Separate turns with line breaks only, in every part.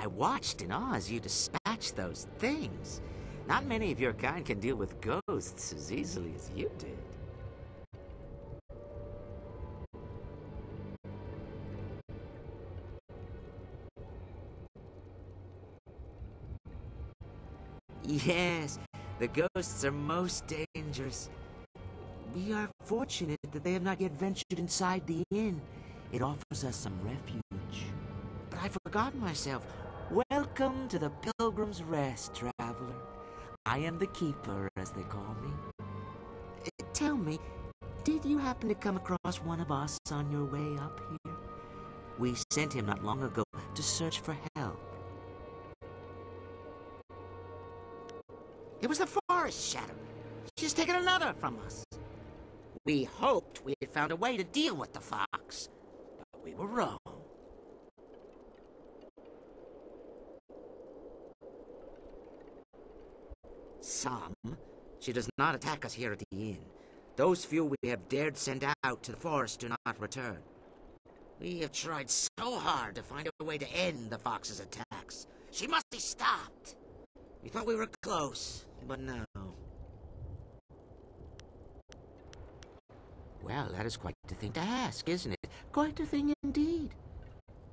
I watched in awe as you dispatched those things. Not many of your kind can deal with ghosts as easily as you did. Yes, the ghosts are most dangerous. We are fortunate that they have not yet ventured inside the inn. It offers us some refuge. But I forgot myself. Welcome to the Pilgrim's Rest, traveler. I am the Keeper, as they call me. Tell me, did you happen to come across one of us on your way up here? We sent him not long ago to search for help. It was the Forest Shadow. She's taken another from us. We hoped we had found a way to deal with the fox, but we were wrong. Some. She does not attack us here at the inn. Those few we have dared send out to the forest do not return. We have tried so hard to find a way to end the fox's attacks. She must be stopped. We thought we were close, but no. Well, that is quite a thing to ask, isn't it? Quite a thing indeed.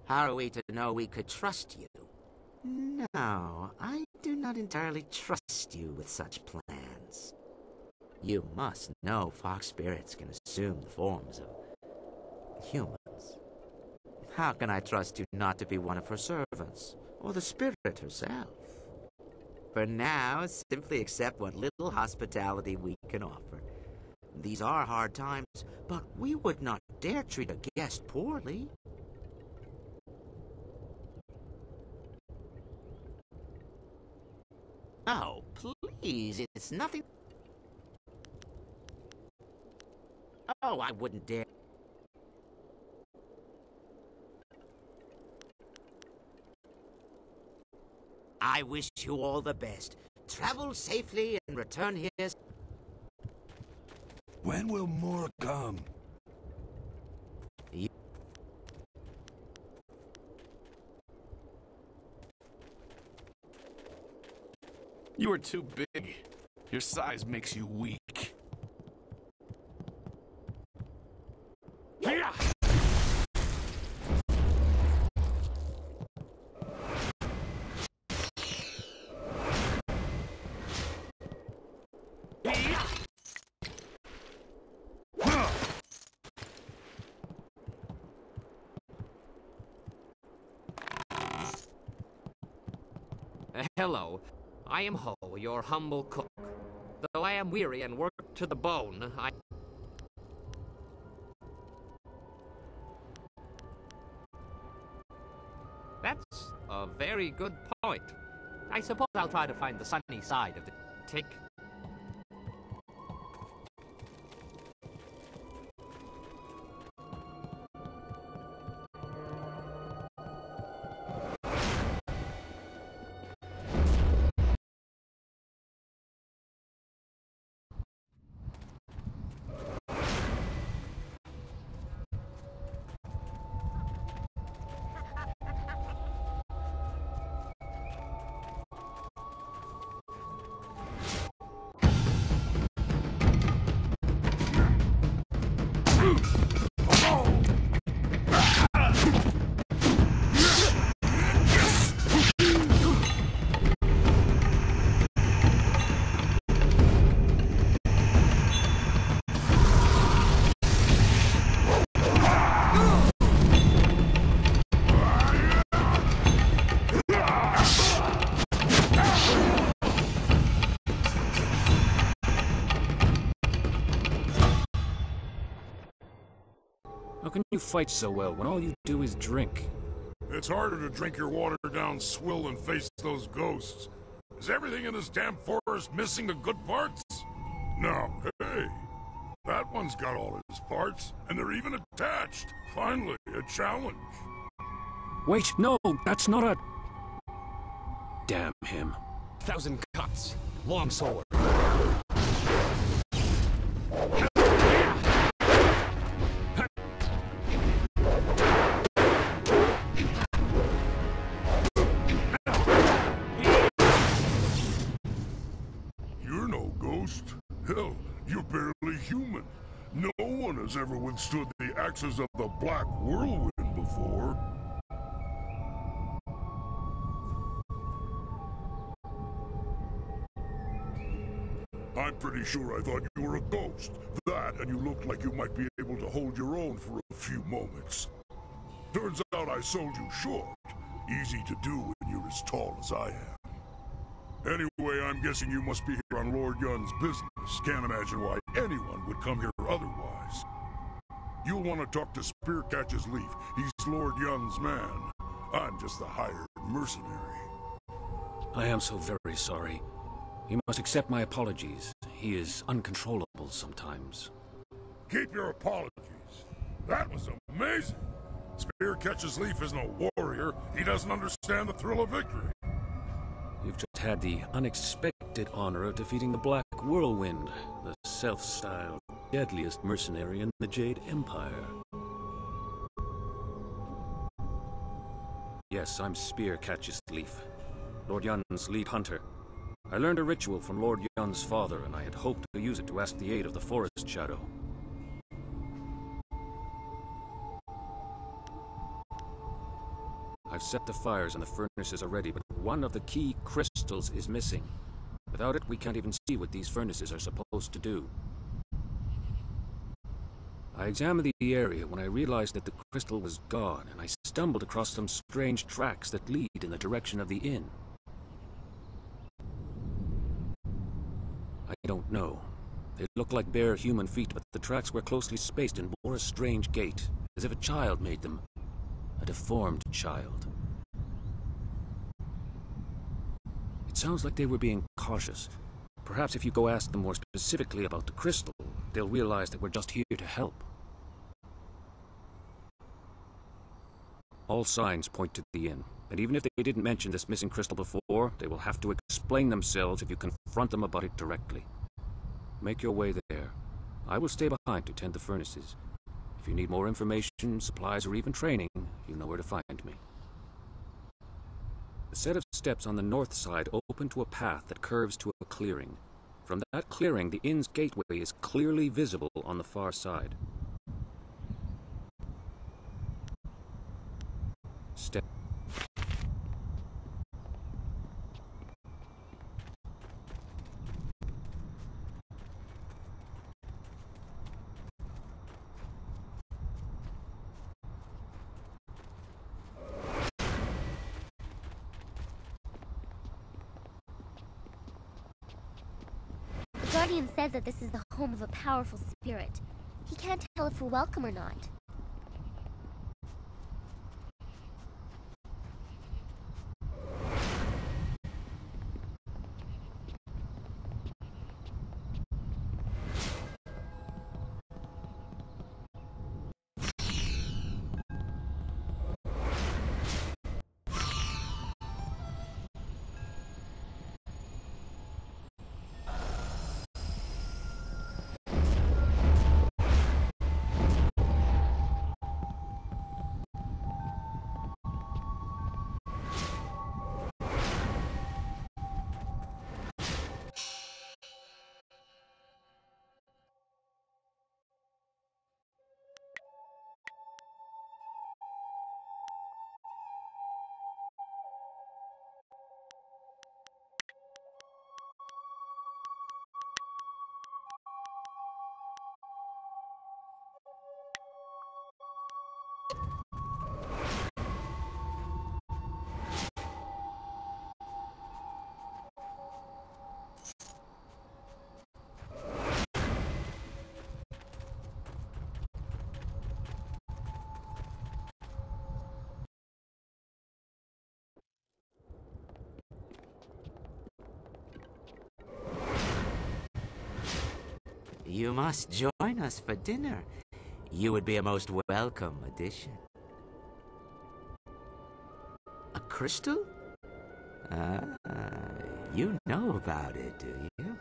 How are we to know we could trust you? No, I do not entirely trust you with such plans. You must know fox spirits can assume the forms of humans. How can I trust you not to be one of her servants, or the spirit herself? For now, simply accept what little hospitality we can offer. These are hard times, but we would not dare treat a guest poorly. Oh, please, it's nothing. Oh, I wouldn't dare. I wish you all the best. Travel safely and return here.
When will more come?
You are too big. Your size makes you weak.
Hello. I am Ho, your humble cook. Though I am weary and worked to the bone, That's a very good point. I suppose I'll try to find the sunny side of the tick.
How can you fight so well when all you do is drink?
It's harder to drink your watered-down swill and face those ghosts. Is everything in this damn forest missing the good parts? No, hey, that one's got all his parts, and they're even attached. Finally, a challenge.
Wait, no, that's not a... Damn him.
1,000 cuts. Long sword.
ghost? Hell, you're barely human. No one has ever withstood the axes of the Black Whirlwind before. I'm pretty sure I thought you were a ghost. That, and you looked like you might be able to hold your own for a few moments. Turns out I sold you short. Easy to do when you're as tall as I am. Anyway, I'm guessing you must be here on Lord Yun's business. Can't imagine why anyone would come here otherwise. You'll want to talk to Spearcatch's Leaf. He's Lord Yun's man. I'm just the hired mercenary.
I am so very sorry. You must accept my apologies. He is uncontrollable sometimes.
Keep your apologies. That was amazing. Spearcatch's Leaf is no warrior. He doesn't understand the thrill of victory.
You've just had the unexpected honor of defeating the Black Whirlwind, the self-styled deadliest mercenary in the Jade Empire. Yes, I'm Spearcatch's Leaf, Lord Yun's lead hunter. I learned a ritual from Lord Yun's father, and I had hoped to use it to ask the aid of the Forest Shadow. I've set the fires and the furnaces are ready, but one of the key crystals is missing. Without it, we can't even see what these furnaces are supposed to do. I examined the area when I realized that the crystal was gone, and I stumbled across some strange tracks that lead in the direction of the inn. I don't know. They looked like bare human feet, but the tracks were closely spaced and bore a strange gait, as if a child made them. A deformed child. It sounds like they were being cautious. Perhaps if you go ask them more specifically about the crystal, they'll realize that we're just here to help. All signs point to the inn, and even if they didn't mention this missing crystal before, they will have to explain themselves if you confront them about it directly. Make your way there. I will stay behind to tend the furnaces. If you need more information, supplies, or even training, you know where to find me. The set of steps on the north side open to a path that curves to a clearing. From that clearing, the inn's gateway is clearly visible on the far side. Step.
The Guardian says that this is the home of a powerful spirit. He can't tell if we're welcome or not.
You must join us for dinner. You would be a most welcome addition. A crystal? You know about it, do you?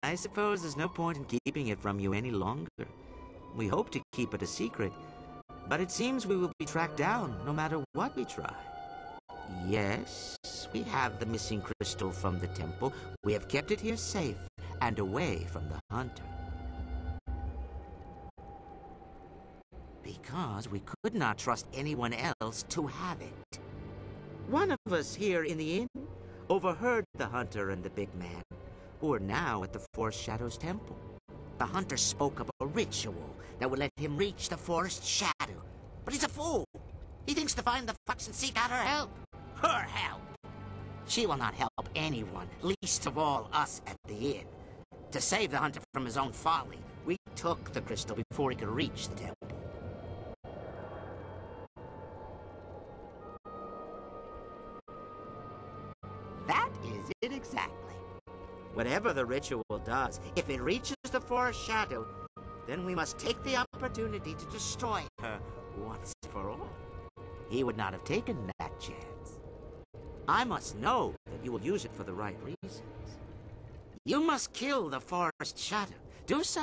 I suppose there's no point in keeping it from you any longer. We hope to keep it a secret, but it seems we will be tracked down no matter what we try. Yes, we have the missing crystal from the temple. We have kept it here safe, and away from the hunter. Because we could not trust anyone else to have it. One of us here in the inn overheard the hunter and the big man, who are now at the Forest Shadow's temple. The hunter spoke of a ritual that would let him reach the Forest Shadow. But he's a fool. He thinks to find the fox and seek out her help. Her help! She will not help anyone, least of all us at the inn. To save the hunter from his own folly, we took the crystal before he could reach the temple. That is it exactly. Whatever the ritual does, if it reaches the Forest Shadow, then we must take the opportunity to destroy her once for all. He would not have taken that chance. I must know that you will use it for the right reasons. You must kill the Forest Shadow. Do so,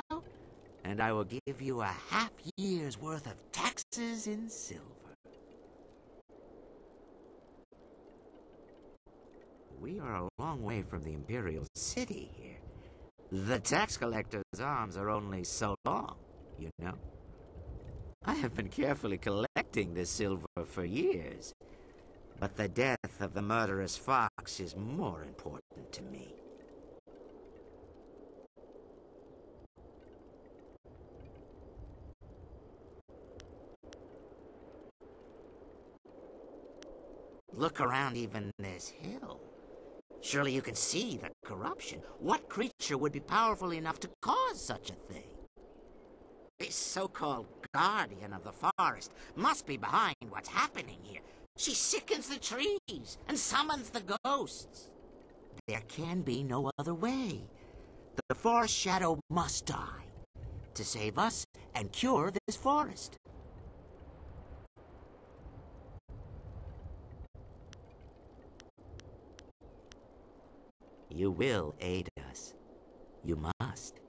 and I will give you a half-year's worth of taxes in silver. We are a long way from the Imperial City here. The tax collector's arms are only so long, you know. I have been carefully collecting this silver for years, but the death of the murderous fox is more important to me. Look around even this hill. Surely you can see the corruption. What creature would be powerful enough to cause such a thing? This so-called guardian of the forest must be behind what's happening here. She sickens the trees and summons the ghosts. There can be no other way. The Forest Shadow must die to save us and cure this forest. You will aid us. You must.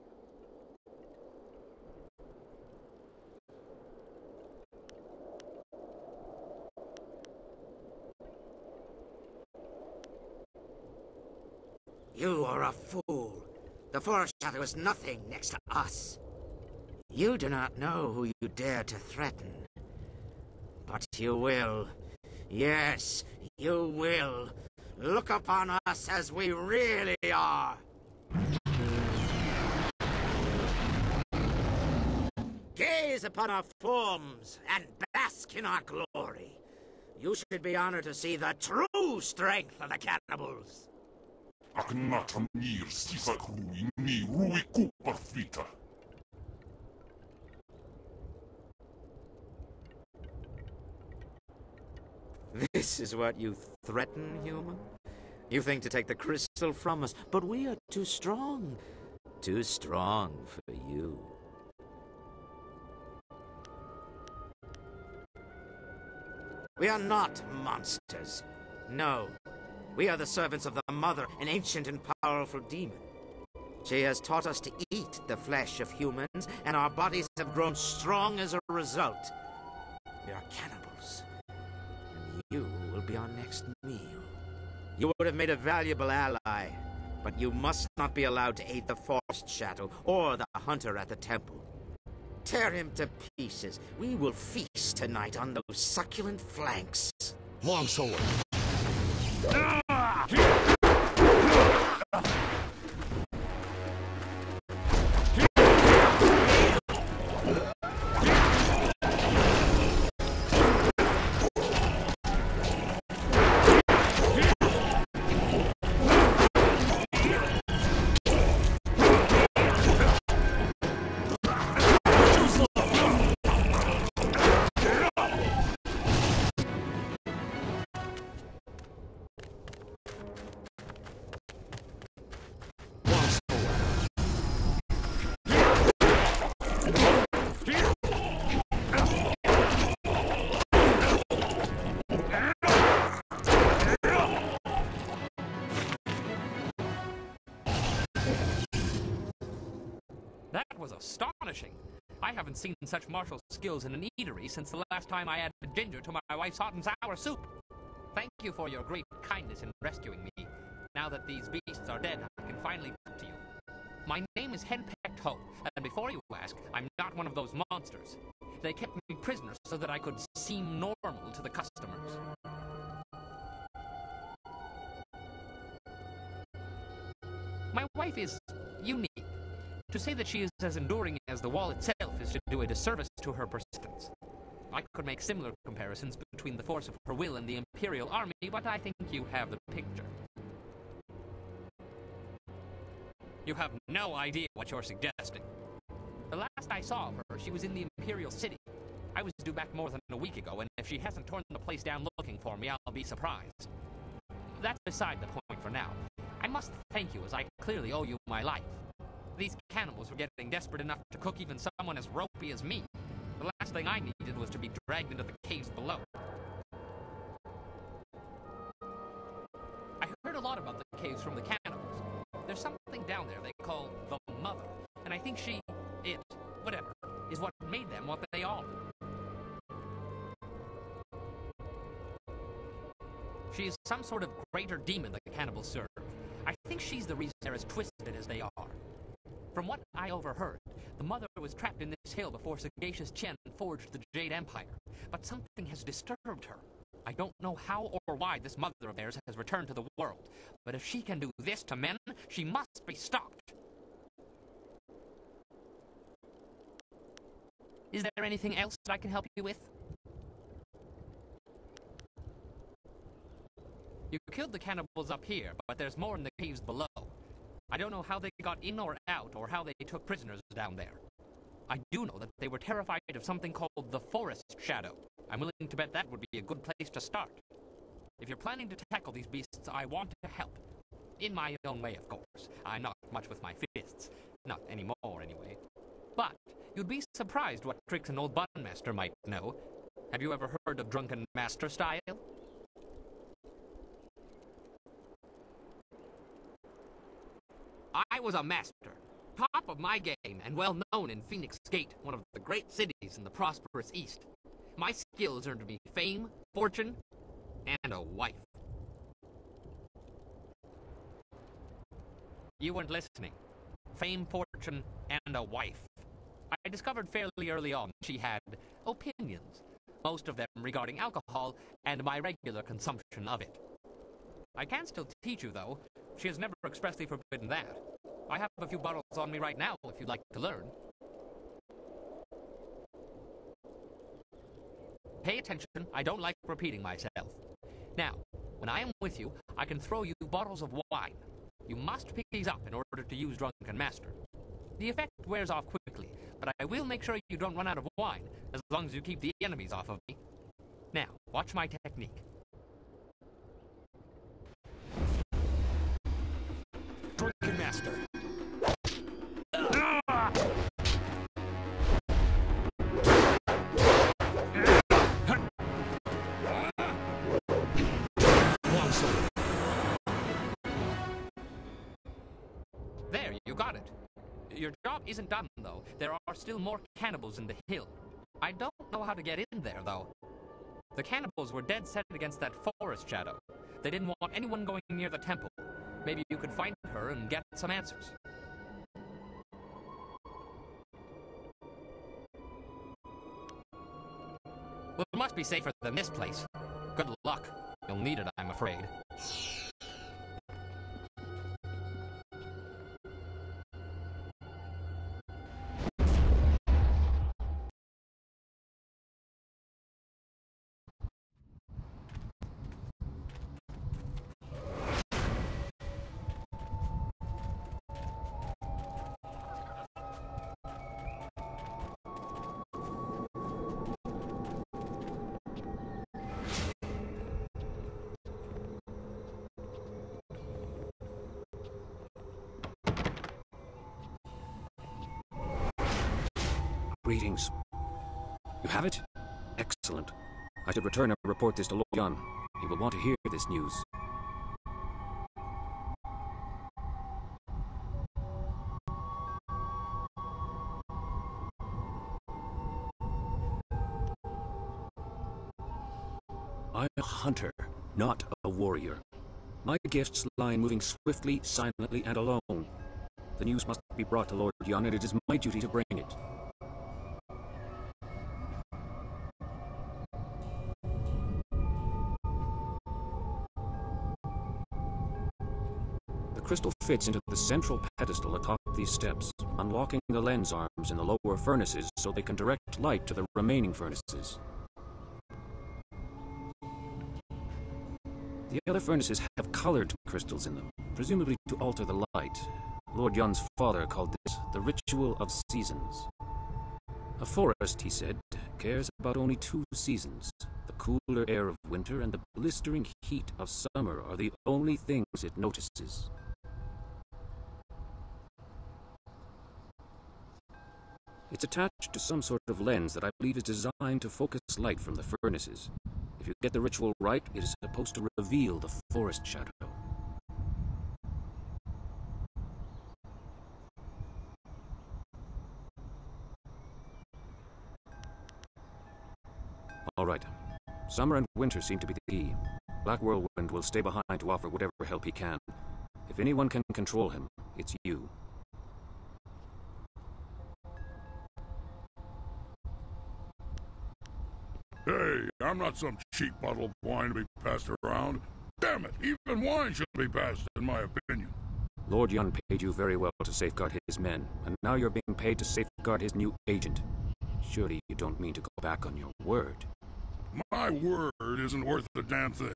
You are a fool. The Forest Shadow is nothing next to us. You do not know who you dare to threaten. But you will. Yes, you will. Look upon us as we really are. Gaze upon our forms and bask in our glory. You should be honored to see the true strength of the cannibals. This is what you threaten, human? You think to take the crystal from us, but we are too strong. Too strong for you. We are not monsters. No. We are the servants of the Mother, an ancient and powerful demon. She has taught us to eat the flesh of humans, and our bodies have grown strong as a result. We are cannibals. You will be our next meal. You would have made a valuable ally, but you must not be allowed to aid the Forest Shadow or the hunter at the temple. Tear him to pieces. We will feast tonight on those succulent flanks.
Longsword.
That was astonishing. I haven't seen such martial skills in an eatery since the last time I added ginger to my wife's hot and sour soup. Thank you for your great kindness in rescuing me. Now that these beasts are dead, I can finally talk to you. My name is Henpecked Ho, and before you ask, I'm not one of those monsters. They kept me prisoner so that I could seem normal to the customers. My wife is unique. To say that she is as enduring as the wall itself is to do a disservice to her persistence. I could make similar comparisons between the force of her will and the Imperial Army, but I think you have the picture. You have no idea what you're suggesting. The last I saw of her, she was in the Imperial City. I was due back more than a week ago, and if she hasn't torn the place down looking for me, I'll be surprised. That's beside the point for now. I must thank you, as I clearly owe you my life. These cannibals were getting desperate enough to cook even someone as ropey as me. The last thing I needed was to be dragged into the caves below. I heard a lot about the caves from the cannibals. There's something down there they call the Mother, and I think whatever, is what made them what they are. She is some sort of greater demon the cannibals serve. I think she's the reason they're as twisted as they are. From what I overheard, the Mother was trapped in this hill before Sagacious Chen forged the Jade Empire, but something has disturbed her. I don't know how or why this Mother of theirs has returned to the world, but if she can do this to men, she must be stopped. Is there anything else that I can help you with? You killed the cannibals up here, but there's more in the caves below. I don't know how they got in or out, or how they took prisoners down there. I do know that they were terrified of something called the Forest Shadow. I'm willing to bet that would be a good place to start. If you're planning to tackle these beasts, I want to help. In my own way, of course. I'm not much with my fists. Not anymore, anyway. But you'd be surprised what tricks an old button master might know. Have you ever heard of drunken master style? I was a master, top of my game, and well known in Phoenix Gate, one of the great cities in the prosperous East. My skills earned me fame, fortune, and a wife. You weren't listening. Fame, fortune, and a wife. I discovered fairly early on she had opinions, most of them regarding alcohol and my regular consumption of it. I can still teach you, though. She has never expressly forbidden that. I have a few bottles on me right now, if you'd like to learn. Pay attention, I don't like repeating myself. Now, when I am with you, I can throw you bottles of wine. You must pick these up in order to use Drunken Master. The effect wears off quickly, but I will make sure you don't run out of wine, as long as you keep the enemies off of me. Now, watch my technique. Drunken Master. There, you got it. Your job isn't done, though. There are still more cannibals in the hill. I don't know how to get in there, though. The cannibals were dead set against that forest shadow. They didn't want anyone going near the temple. Maybe you could find her and get some answers. Well, it must be safer than this place. Good luck. You'll need it, I'm afraid.
Greetings. You have it? Excellent. I should return and report this to Lord Yun. He will want to hear this news. I'm a hunter, not a warrior. My gifts lie in moving swiftly, silently, and alone. The news must be brought to Lord Yun, and it is my duty to bring it. The crystal fits into the central pedestal atop these steps, unlocking the lens arms in the lower furnaces so they can direct light to the remaining furnaces. The other furnaces have colored crystals in them, presumably to alter the light. Lord Yun's father called this the ritual of seasons. A forest, he said, cares about only 2 seasons. The cooler air of winter and the blistering heat of summer are the only things it notices. It's attached to some sort of lens that I believe is designed to focus light from the furnaces. If you get the ritual right, it is supposed to reveal the forest shadow. All right. Summer and winter seem to be the key. Black Whirlwind will stay behind to offer whatever help he can. If anyone can control him, it's you.
Hey, I'm not some cheap bottle of wine to be passed around. Damn it, even wine should be passed, in my opinion.
Lord Yun paid you very well to safeguard his men, and now you're being paid to safeguard his new agent. Surely you don't mean to go back on your word.
My word isn't worth a damn thing.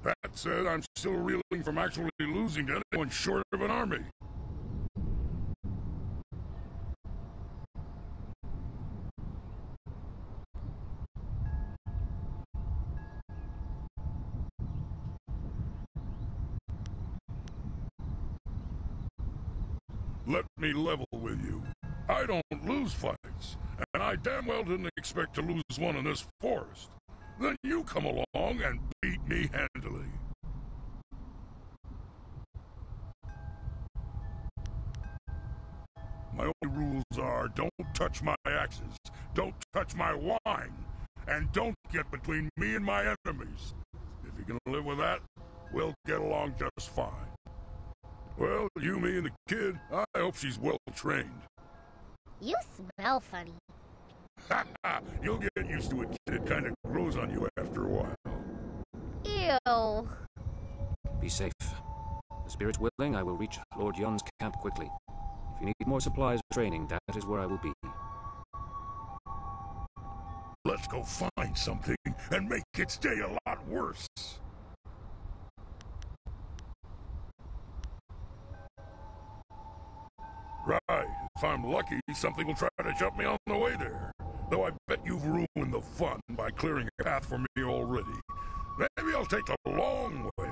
That said, I'm still reeling from actually losing to anyone short of an army. Let me level with you. I don't lose fights, and I damn well didn't expect to lose one in this forest. Then you come along and beat me handily. My only rules are don't touch my axes, don't touch my wine, and don't get between me and my enemies. If you can live with that, we'll get along just fine. Well, you, me, and the kid, I hope she's well trained.
You smell funny.
Ha ha! You'll get used to it, kid. It kind of grows on you after a while.
Ew.
Be safe. The spirit's willing, I will reach Lord Yun's camp quickly. If you need more supplies or training, that is where I will be.
Let's go find something and make its day a lot worse. Right. If I'm lucky, something will try to jump me on the way there. Though I bet you've ruined the fun by clearing a path for me already. Maybe I'll take the long way.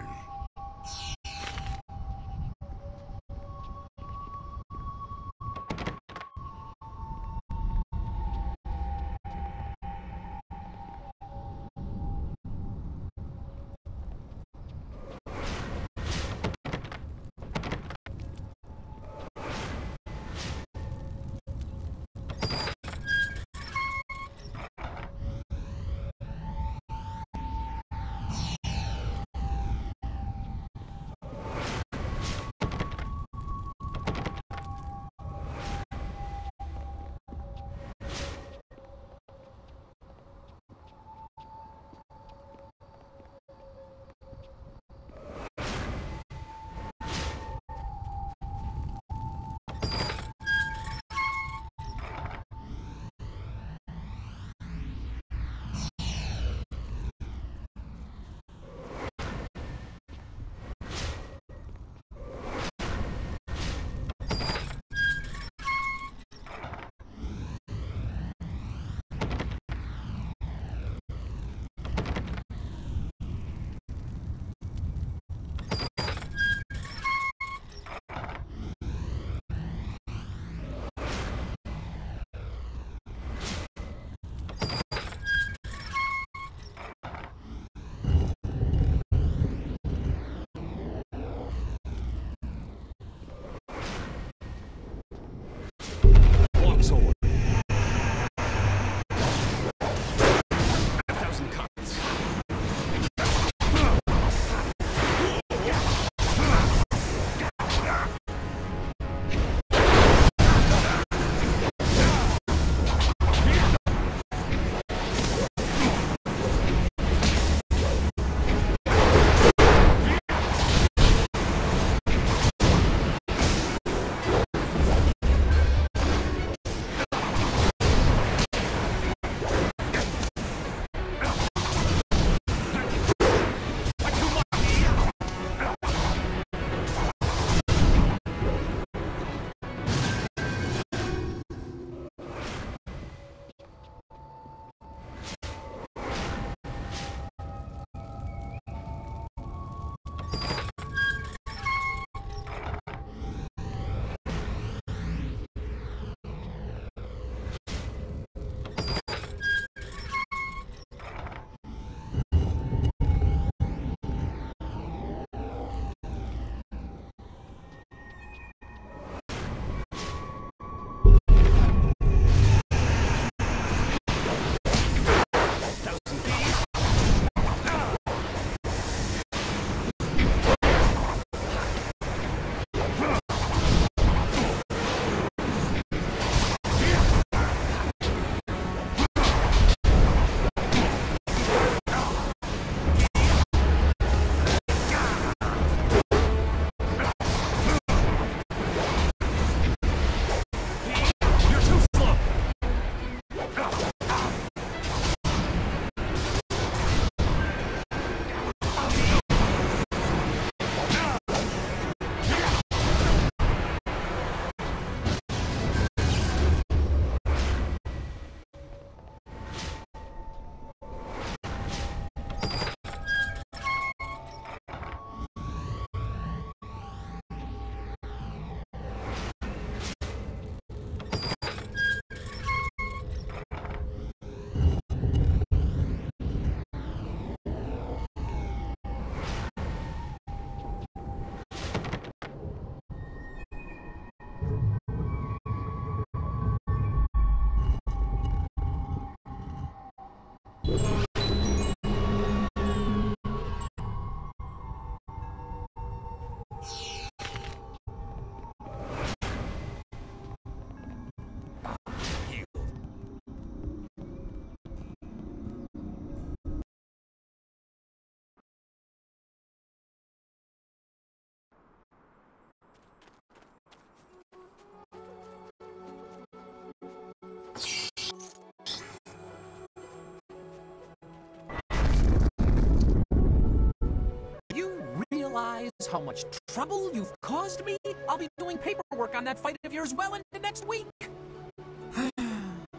realize how much trouble you've caused me? I'll be doing paperwork on that fight of yours well into next week.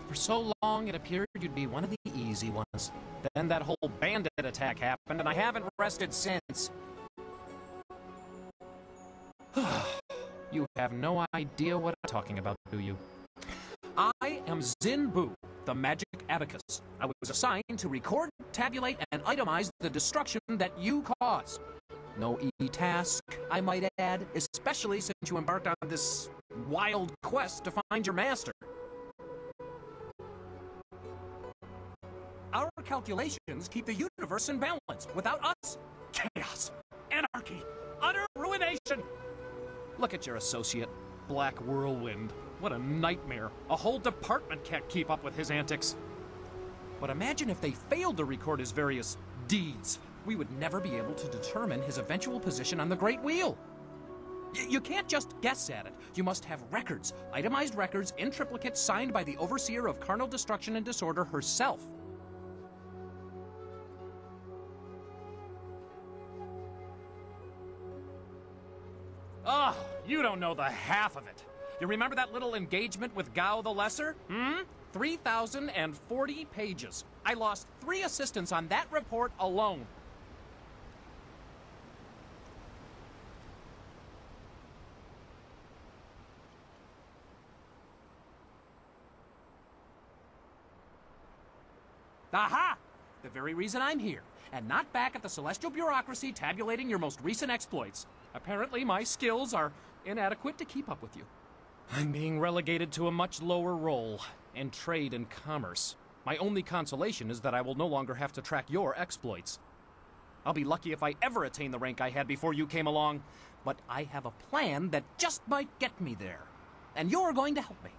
For so long, it appeared you'd be one of the easy ones. Then that whole bandit attack happened, and I haven't rested since. You have no idea what I'm talking about, do you? I am Zin Bu, the magic abacus. I was assigned to record, tabulate, and itemize the destruction that you caused. No easy task, I might add, especially since you embarked on this wild quest to find your master. Our calculations keep the universe in balance. Without us, chaos, anarchy, utter ruination. Look at your associate, Black Whirlwind. What a nightmare. A whole department can't keep up with his antics. But imagine if they failed to record his various deeds. We would never be able to determine his eventual position on the Great Wheel. You can't just guess at it. You must have records, itemized records in triplicate signed by the Overseer of Carnal Destruction and Disorder herself. Oh, you don't know the half of it. You remember that little engagement with Gao the Lesser? 3,040 pages. I lost 3 assistants on that report alone. Aha! The very reason I'm here, and not back at the Celestial Bureaucracy tabulating your most recent exploits. Apparently, my skills are inadequate to keep up with you. I'm being relegated to a much lower role in trade and commerce. My only consolation is that I will no longer have to track your exploits. I'll be lucky if I ever attain the rank I had before you came along, but I have a plan that just might get me there. And you're going to help me.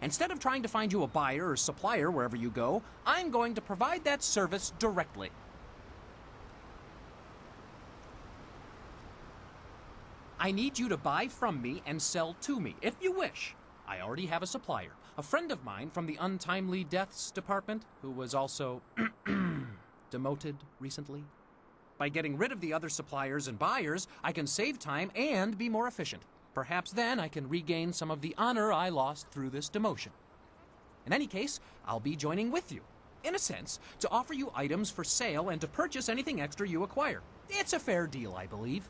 Instead of trying to find you a buyer or supplier wherever you go, I'm going to provide that service directly. I need you to buy from me and sell to me, if you wish. I already have a supplier, a friend of mine from the Untimely Deaths Department, who was also demoted recently. By getting rid of the other suppliers and buyers, I can save time and be more efficient. Perhaps then I can regain some of the honor I lost through this demotion. In any case, I'll be joining with you, in a sense, to offer you items for sale and to purchase anything extra you acquire. It's a fair deal, I believe.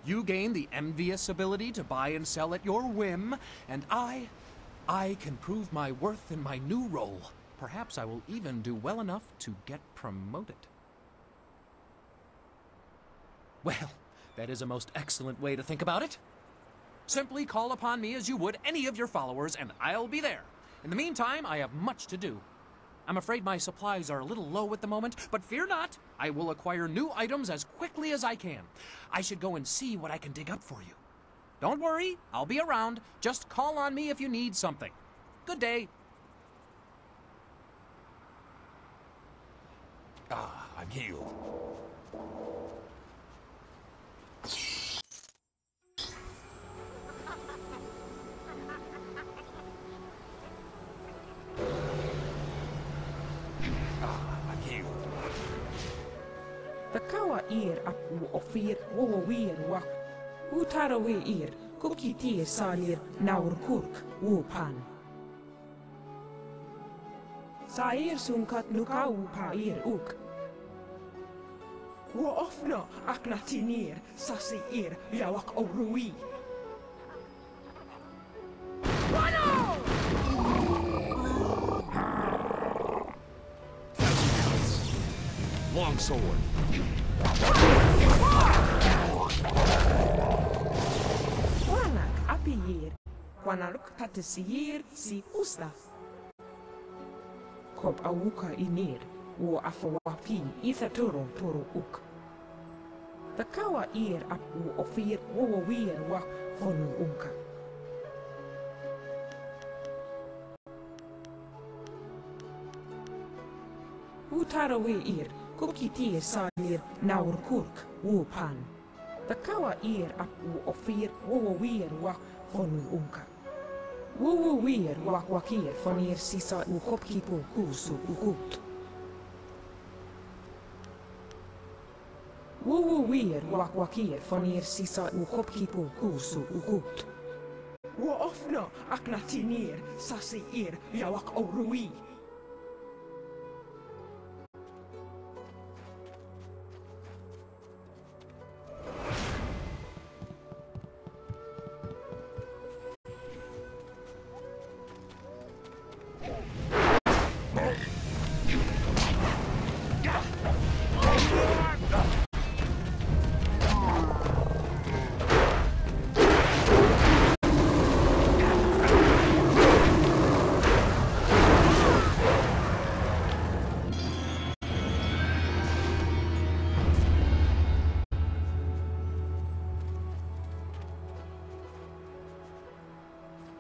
You gain the envious ability to buy and sell at your whim, and I can prove my worth in my new role. Perhaps I will even do well enough to get promoted. Well, that is a most excellent way to think about it. Simply call upon me as you would any of your followers, and I'll be there. In the meantime, I have much to do. I'm afraid my supplies are a little low at the moment, but fear not. I will acquire new items as quickly as I can. I should go and see what I can dig up for you. Don't worry, I'll be around. Just call on me if you need something. Good day.
I'm healed.
Takawa ir apu ofir wowir wak. Utarawe ir kukiti salir naur kurk wupan. Sair sunkat nukau pa ir uk. Wo ofna aknatinir sasi ir yawak orui.
Longsword.
Wanak apiyir. Kwanaluk tatisir si usta. Kop awuka inir. Wo afawapi ithatoro toro uk. Takawa ir apu ofir wowir wak fonu unka. Utarawe ir kukiti salir naur kurk wupan. Takawa ir apu ofir wowir wak fonu unka. Wowir wak wakir fonir sisa ukopkipu kusu ukut. Woer wakwakir vanir sisa u hopkipu kusu ukut. Wo ofno aknatinir sasi ir yawak orui.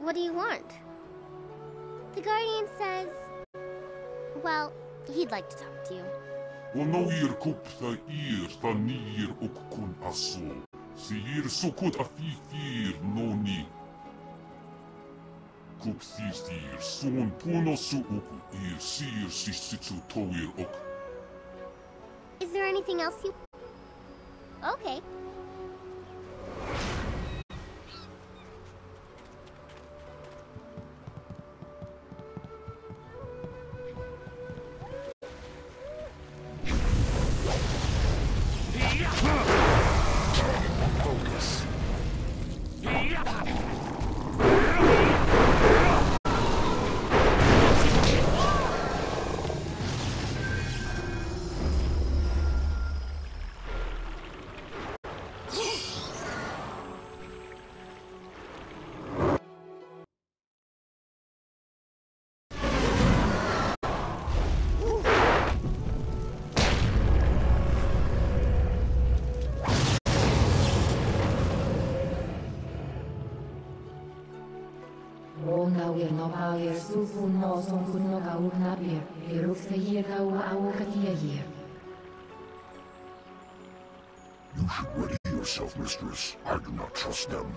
What do you want? The Guardian says... Well, he'd like to talk to you.
Wanoir kupta ir thanir ukkun aso. Siir sukut afifir noni. Kupthistir son puno su uku ir sir sisitu toir ok.
Is there anything else you... Okay.
Focus.
We're no power, Sufu no son could no go nappier. You look the year go out at year.
You should ready yourself, mistress. I do not trust them.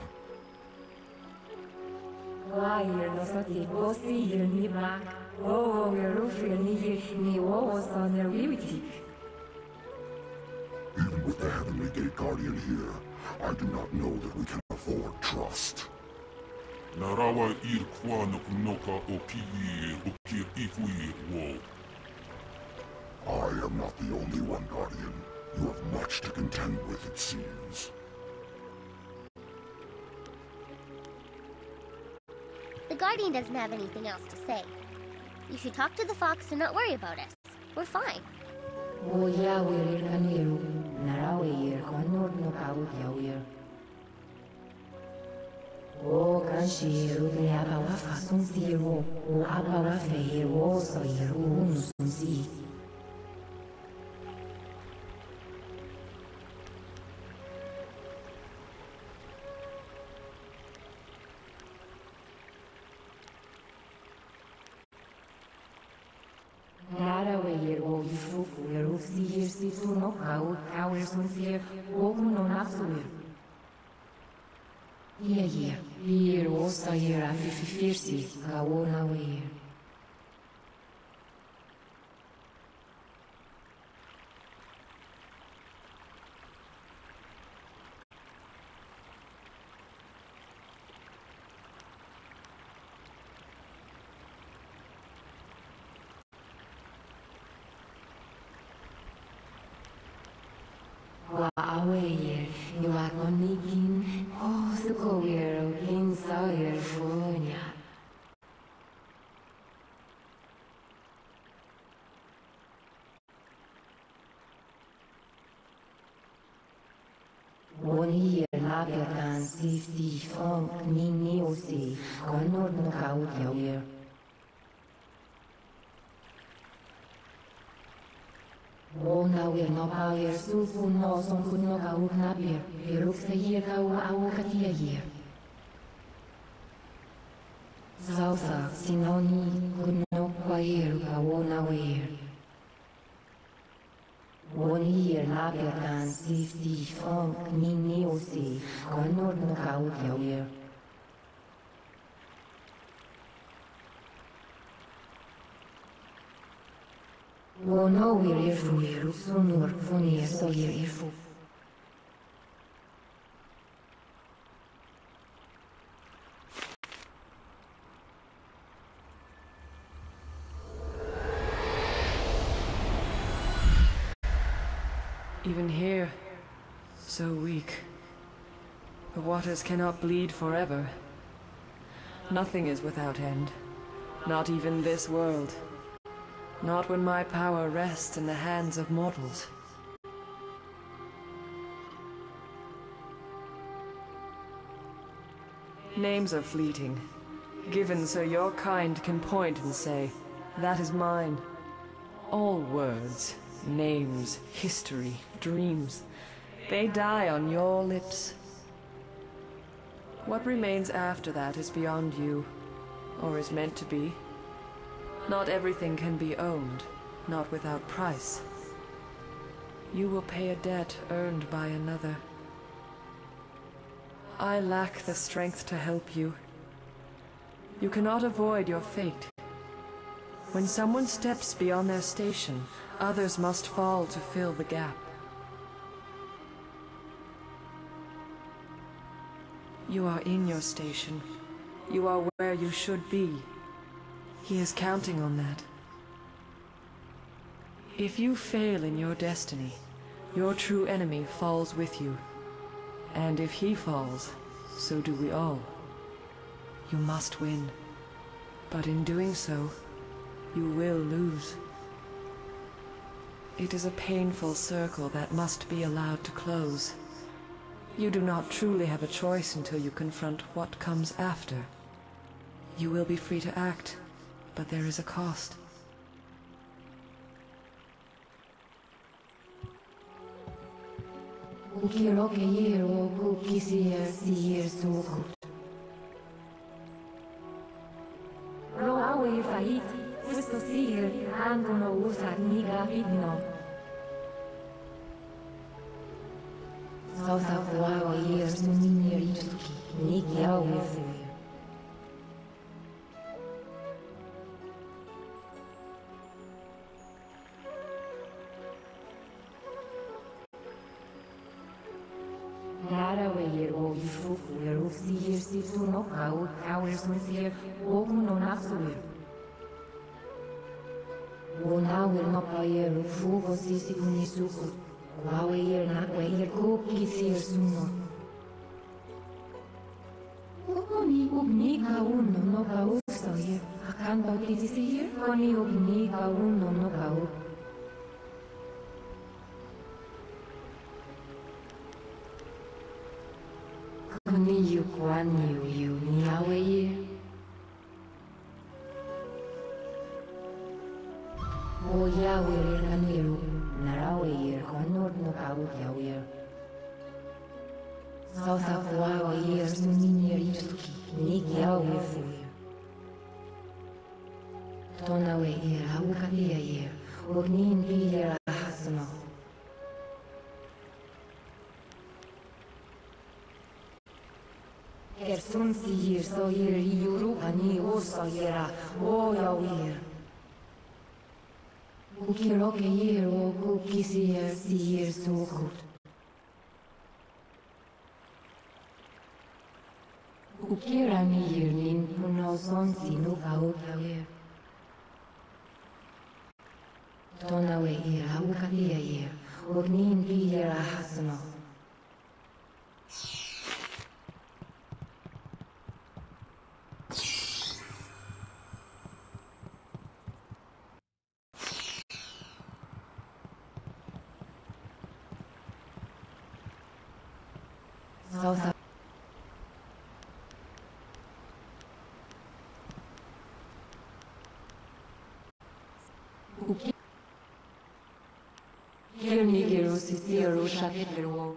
Why you're no soti, go see your niba. Oh, you're roofing ni was on the rivity.
Even with the Heavenly Gate Guardian here, I do not know that we can afford trust. Narawa ir kwa noka o kiir o kir ifuir wo. I am not the only one, Guardian. You have much to contend with, it seems.
The Guardian doesn't have anything else to say. You should talk to the fox and not worry about us. We're fine.
Oh yeah, we're in Kaniru. Narawa ir kwa no out yawir. O kanshi rubni abawa fasun siro, o abawa feiro so yeru sunsi. Nara we yeru yifufu yeru si tu no kau sunsi o no nafsu. Yeah. Here also here I'm 50 I wanna wear. Away, you are gonna oh, so go here, inside your phone. One year, Labiatan, CC, Funk, Nini, Osi, Conor, Knockout, Yawir. Oh, now we're no power, Sufu, no, some could not go nappier. He looks a year go out at year. Zausa, Sinoni, could not quire, go on away. 1 year, Labiatan, CC, Funk, Nini, Osi, Conor, Knockout, Yawir. Oh no, we're here, Sunur, Funir, so here.
Even here, so weak. The waters cannot bleed forever. Nothing is without end. Not even this world. Not when my power rests in the hands of mortals. Names are fleeting, given so your kind can point and say, "That is mine." All words, names, history, dreams, they die on your lips. What remains after that is beyond you, or is meant to be. Not everything can be owned, not without price. You will pay a debt earned by another. I lack the strength to help you. You cannot avoid your fate. When someone steps beyond their station, others must fall to fill the gap. You are in your station. You are where you should be. He is counting on that. If you fail in your destiny, your true enemy falls with you. And if he falls, so do we all. You must win. But in doing so, you will lose. It is a painful circle that must be allowed to close. You do not truly have a choice until you confront what comes after. You will be free to act, but there is a cost.
Questo sigil angono usa niga vidno. South of Wawa years no minir ituki, niki au efuir. Lara weir o ifuku er of sigir sifu no kau, hours mesir, ogun no nasuir. Wonawir no payer fugo sisi kunisuku. Wawer na wayer koki sir suno. Koni ugni ka uno no ka usoye. Akan bautiti sir koni ugni ka uno no ka u. Koni yu kwani yu ni aweyer. O yawer kaniru, narawer konor no kau yawer. South of Wawa years no minir ituki, niki yawer fuir. Tona weir aukalia yer, ognin bilir ahasno. Kersun si yer so yer yuru ani oso yera, o yawer. Ukiroke yer o kukisier si yer sukut. Ukirani yer nin puno son si nuka ukyawer. Tona we yer aukalia yer, ognin bilir ahasno. South Kirnigeru sisiru shakeru.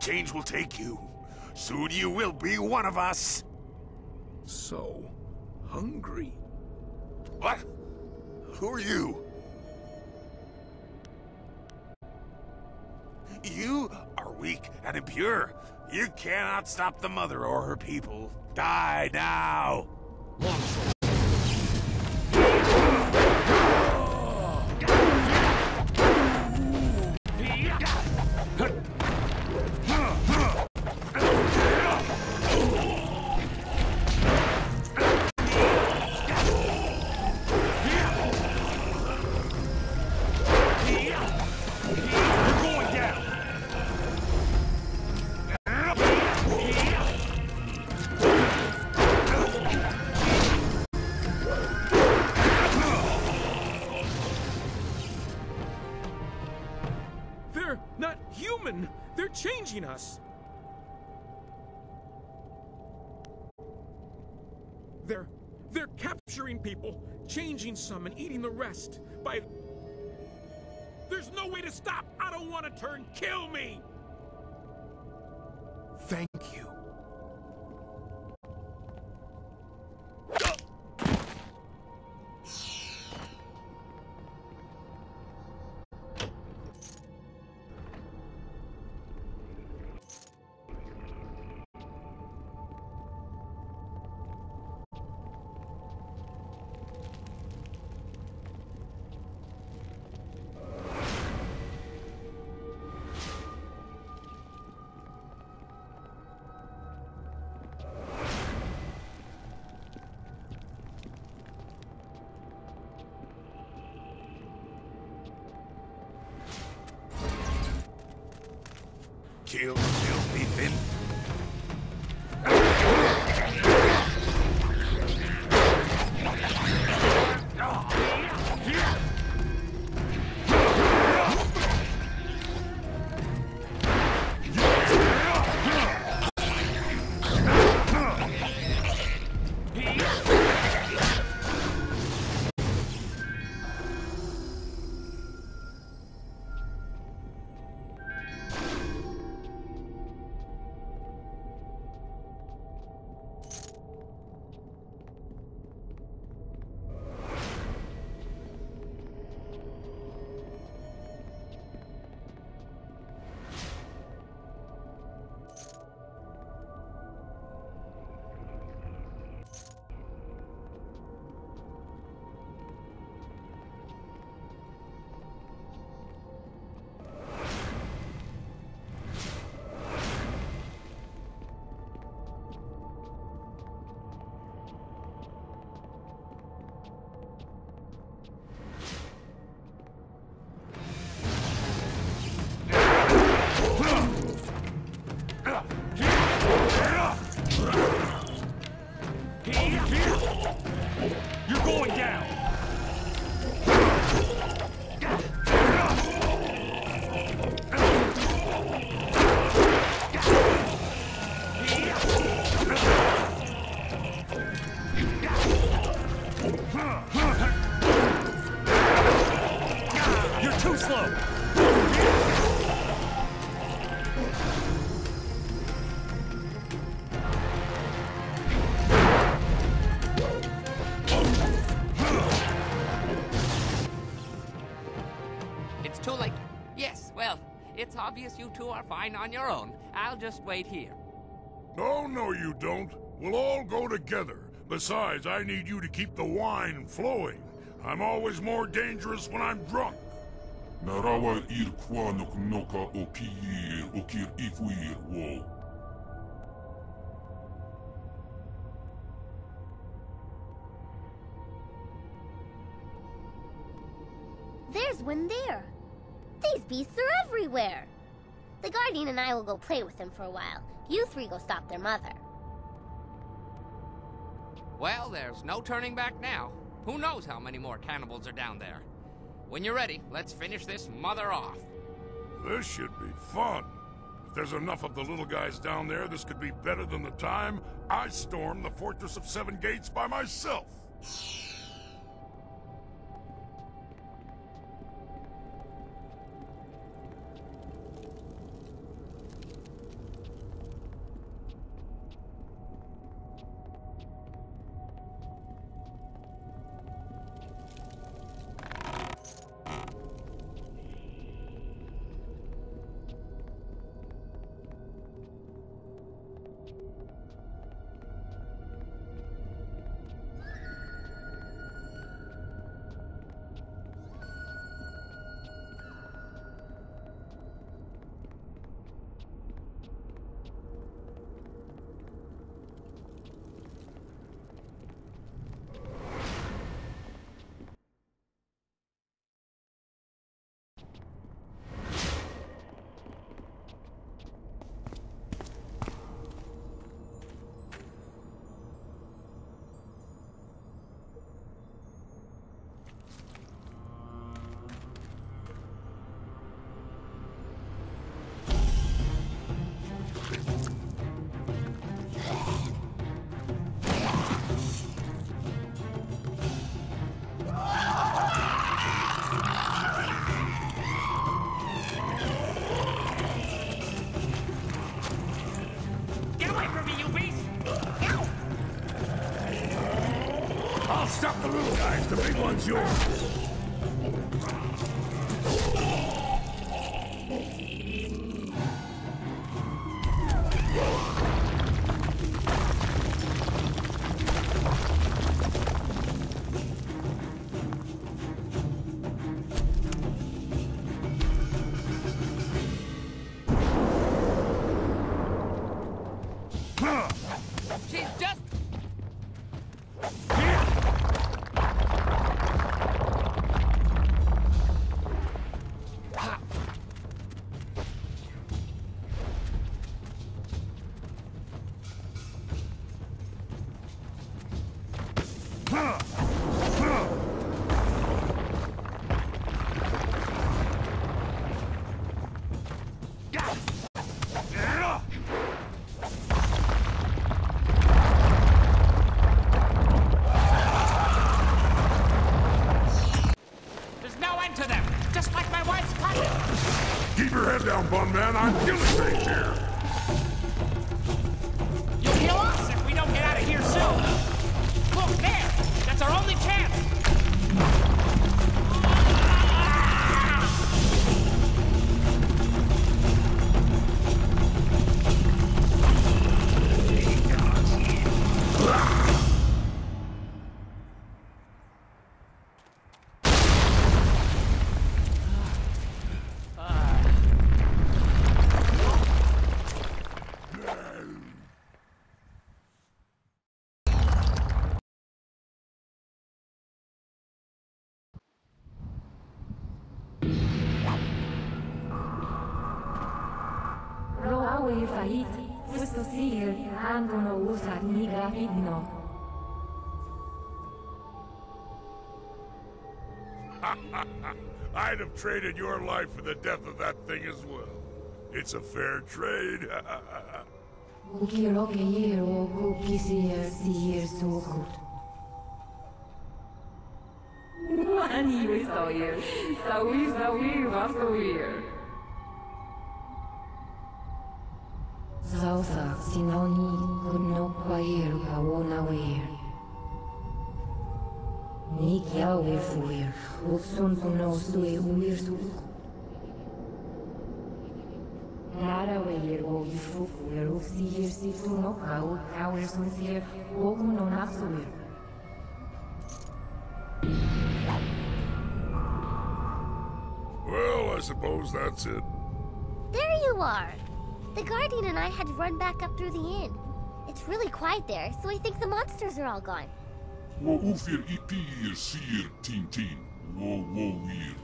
change will take you. Soon you will be one of us.
So hungry.
What? Who are you? You are weak and impure. You cannot stop the mother or her people. Die now!
They're not human! They're changing us! They're capturing people, changing some and eating the rest. There's no way to stop! I don't want to turn! Kill me!
Thank you.
Kill the filthy fin.
You're going down!
You're too slow!
It's too late. Yes, well, it's obvious you two are fine on your own. I'll just wait here.
Oh, no, you don't. We'll all go together. Besides, I need you to keep the wine flowing. I'm always more dangerous when I'm drunk.
Narawa ir kwa noka o kiir o kir ifuir wo.
There's one there. These beasts are everywhere. The Guardian and I will go play with them for a while. You three go stop their mother.
Well, there's no turning back now. Who knows how many more cannibals are down there? When you're ready, let's finish this mother off.
This should be fun. If there's enough of the little guys down there, this could be better than the time I stormed the Fortress of Seven Gates by myself. I'll stop the little guys. The big one's yours.
She's just...
Keep your head down, bum man. I'm killing things here.
You'll kill us if we don't get out of here soon. Look, there! That's our only chance!
Roawe fahit, fusto sigel, angono usat nigra idno.
I'd have traded your life for the death of that thing as well. It's a fair trade.
Ukiroke yero kukisier sier sokut.
Wani we sawyer, sawi wasawyer.
Zausa sinoni kudno kwayer kawona wer. Nik yawe fuer, uksun puno sue uir su. Nara weyer o yifuk wer uksier si funo kau kawer sun sier okuno nafsuer.
Well, I suppose that's it.
There you are! The Guardian and I had to run back up through the inn. It's really quiet there, so I think the monsters are all gone.
Wo ufir ipir sir tin wo wir.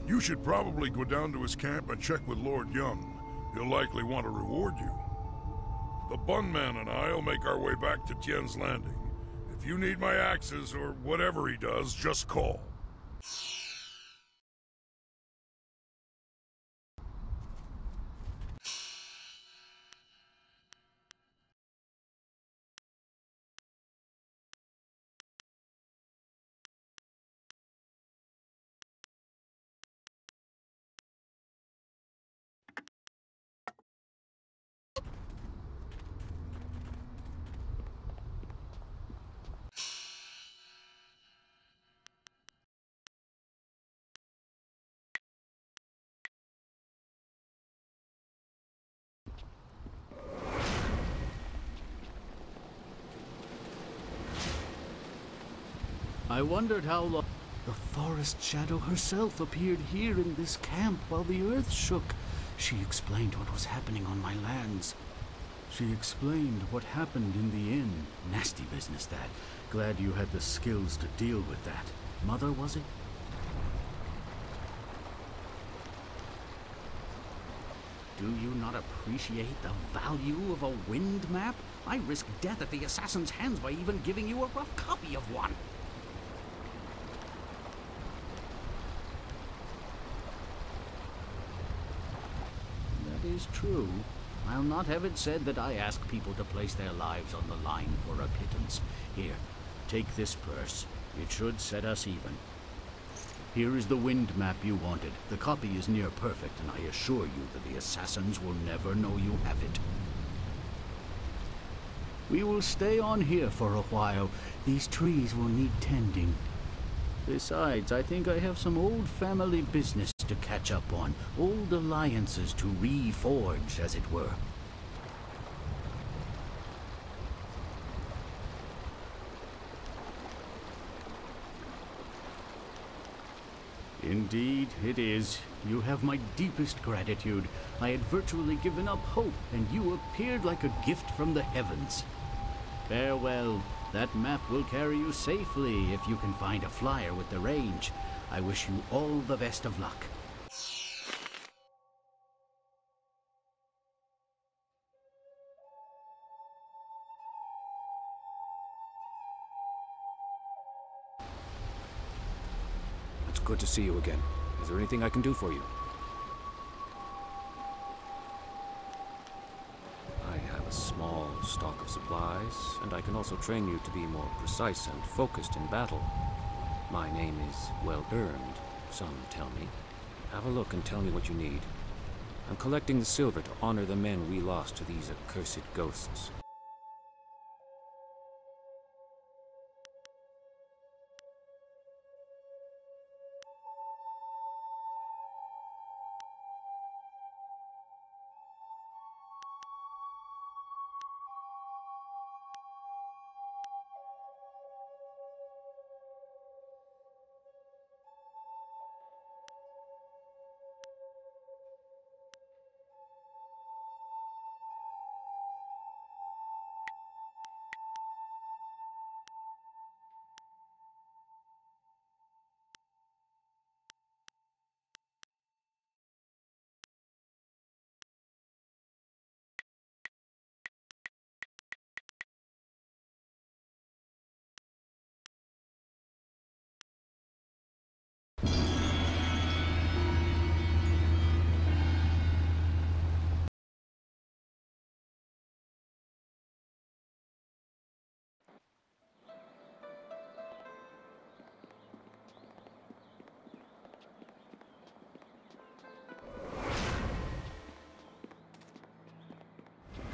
You should probably go down to his camp and check with Lord Young. He'll likely want to reward you. The Bun Man and I'll make our way back to Tien's Landing. If you need my axes or whatever he does, just call.
I wondered how long... The forest shadow herself appeared here in this camp while the earth shook. She explained what was happening on my lands. She explained what happened in the inn. Nasty business, that. Glad you had the skills to deal with that. Mother, was it? Do you not appreciate the value of a wind map? I risked death at the assassin's hands by even giving you a rough copy of one. That is true. I'll not have it said that I ask people to place their lives on the line for a pittance. Here, take this purse. It should set us even. Here is the wind map you wanted. The copy is near perfect, and I assure you that the assassins will never know you have it. We will stay on here for a while. These trees will need tending. Besides, I think I have some old family business to catch up on. Old alliances to reforge, as it were. Indeed, it is. You have my deepest gratitude. I had virtually given up hope, and you appeared like a gift from the heavens. Farewell. That map will carry you safely if you can find a flyer with the range. I wish you all the best of luck.
It's good to see you again. Is there anything I can do for you? I have a small stock of supplies, and I can also train you to be more precise and focused in battle. My name is well earned, some tell me. Have a look and tell me what you need. I'm collecting the silver to honor the men we lost to these accursed ghosts.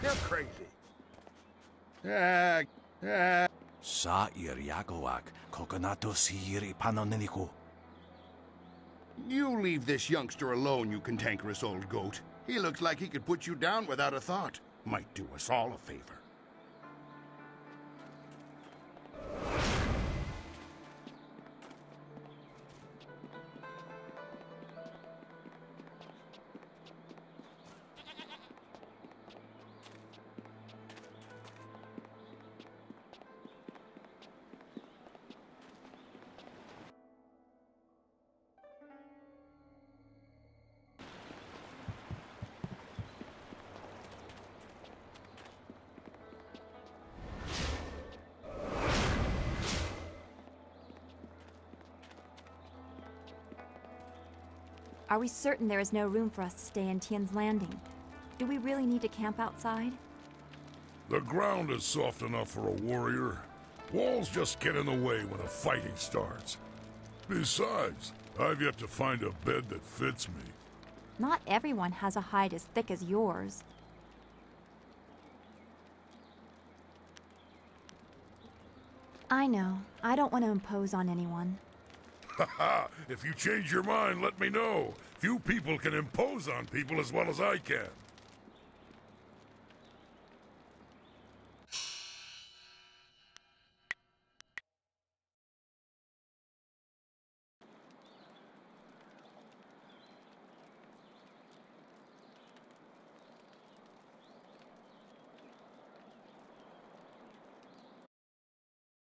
You're crazy.
Sa iriagawak, kokonato siri panoniniku.
You leave this youngster alone, you cantankerous old goat. He looks like he could put you down without a thought. Might do us all a favor.
Are we certain there is no room for us to stay in Tian's Landing? Do we really need to camp outside?
The ground is soft enough for a warrior. Walls just get in the way when a fighting starts. Besides, I've yet to find a bed that fits me.
Not everyone has a hide as thick as yours. I know. I don't want to impose on anyone.
Haha! If you change your mind, let me know. Few people can impose on people as well as I can.